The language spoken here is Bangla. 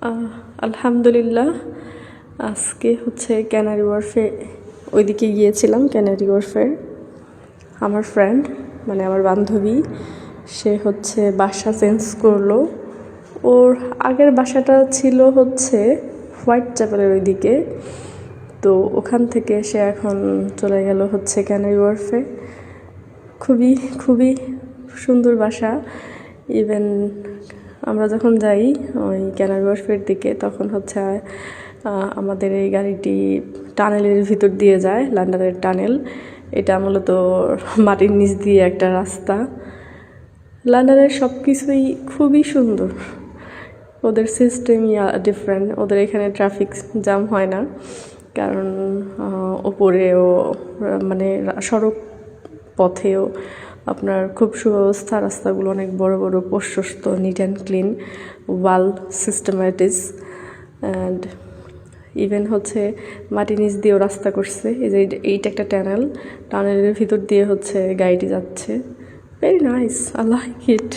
আহ, আলহামদুলিল্লাহ। আজকে হচ্ছে ক্যানারি ওয়ার্ফে ওইদিকে গিয়েছিলাম। ক্যানারি ওয়ার্ফের আমার ফ্রেন্ড মানে আমার বান্ধবী, সে হচ্ছে বাসা চেঞ্জ করলো। ওর আগের বাসাটা ছিল হচ্ছে হোয়াইট চ্যাপেলের ওইদিকে, তো ওখান থেকে সে এখন চলে গেল হচ্ছে ক্যানারি ওয়ার্ফে। খুবই খুবই সুন্দর বাসা। ইভেন আমরা যখন যাই ওই ক্যানারি ওয়ার্ফের দিকে, তখন হচ্ছে আমাদের এই গাড়িটি টানেলের ভিতর দিয়ে যায়, লন্ডনের টানেল। এটা মূলত মাটির নিচ দিয়ে একটা রাস্তা। লন্ডনের সব কিছুই খুবই সুন্দর, ওদের সিস্টেমই ডিফারেন্ট। ওদের এখানে ট্রাফিক জ্যাম হয় না, কারণ ওপরেও মানে সড়ক পথেও আপনার খুব সুব্যবস্থা। রাস্তাগুলো অনেক বড় বড়, প্রশস্ত, neat and clean, wall systematic. And even হচ্ছে মাটির নিচ দিয়েও রাস্তা করছে। এই যে এইটা একটা টানেলের ভিতর দিয়ে হচ্ছে গাড়িটি যাচ্ছে। Very nice, I like it.